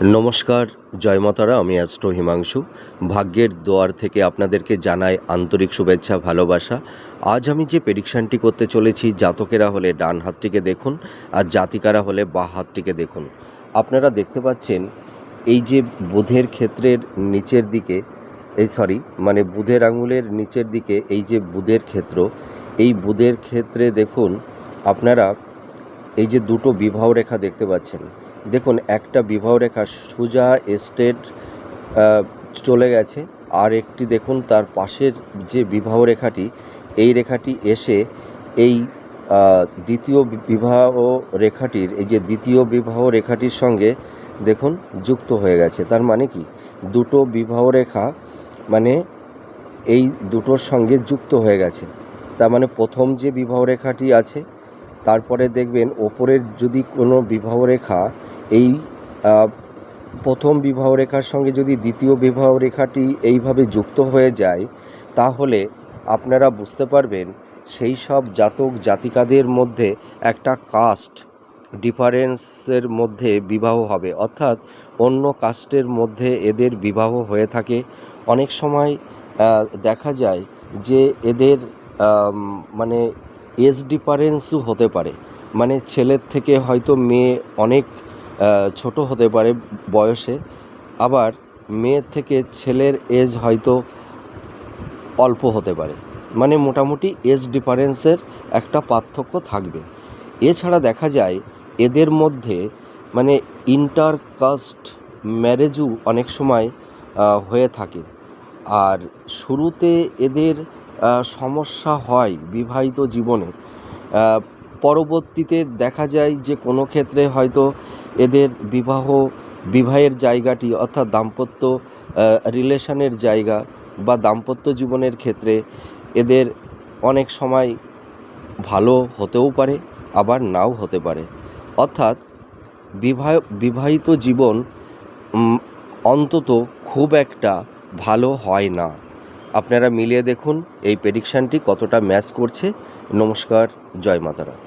নমস্কার, জয় মাতারা। আমি অ্যাস্ট্রো হিমাংশু। ভাগ্যের দোয়ার থেকে আপনাদেরকে জানাই আন্তরিক শুভেচ্ছা, ভালোবাসা। আজ আমি যে প্রেডিকশানটি করতে চলেছি, জাতকেরা হলে ডান হাতটিকে দেখুন আর জাতিকারা হলে বাঁ হাতটিকে দেখুন। আপনারা দেখতে পাচ্ছেন এই যে বুধের ক্ষেত্রের নিচের দিকে, বুধের আঙুলের নিচের দিকে এই যে বুধের ক্ষেত্র, এই বুধের ক্ষেত্রে দেখুন আপনারা এই যে দুটো বিবাহ রেখা দেখতে পাচ্ছেন। দেখুন, একটা বিবাহ রেখা সোজা স্ট্রেট চলে গেছে, আর একটি দেখুন তার পাশের যে বিবাহ রেখাটি, এই রেখাটি এসে এই দ্বিতীয় বিবাহ রেখাটির, এই যে দ্বিতীয় বিবাহ রেখাটির সঙ্গে দেখুন যুক্ত হয়ে গেছে। তার মানে কি, দুটো বিবাহ রেখা মানে এই দুটোর সঙ্গে যুক্ত হয়ে গেছে। তার মানে প্রথম যে বিবাহ রেখাটি আছে, তারপরে দেখবেন ওপরের যদি কোনো বিবাহ রেখা এই প্রথম বিবাহ রেখার সঙ্গে যদি দ্বিতীয় বিবাহ রেখাটি এইভাবে যুক্ত হয়ে যায়, তাহলে আপনারা বুঝতে পারবেন সেই সব জাতক জাতিকাদের মধ্যে একটা কাস্ট ডিফারেন্সের মধ্যে বিবাহ হবে, অর্থাৎ অন্য কাস্টের মধ্যে এদের বিবাহ হয়ে থাকে। অনেক সময় দেখা যায় যে এদের মানে এজ ডিফারেন্সও হতে পারে, মানে ছেলের থেকে হয়তো মেয়ে অনেক ছোট হতে পারে বয়সে, আবার মেয়ের থেকে ছেলের এজ হয়তো অল্প হতে পারে। মানে মোটামুটি এজ ডিফারেন্সের একটা পার্থক্য থাকবে। এছাড়া দেখা যায় এদের মধ্যে মানে ইন্টারকাস্ট ম্যারেজও অনেক সময় হয়ে থাকে। আর শুরুতে এদের সমস্যা হয় বিবাহিত জীবনে, পরবর্তীতে দেখা যায় যে কোনো ক্ষেত্রে হয়তো এদের বিবাহের জায়গাটি, অর্থাৎ দাম্পত্য রিলেশনের জায়গা বা দাম্পত্য জীবনের ক্ষেত্রে এদের অনেক সময় ভালো হতেও পারে, আবার নাও হতে পারে। অর্থাৎ বিবাহিত জীবন অন্তত খুব একটা ভালো হয় না। আপনারা মিলিয়ে দেখুন এই প্রেডিকশানটি কতটা ম্যাচ করছে। নমস্কার, জয় মাতারা।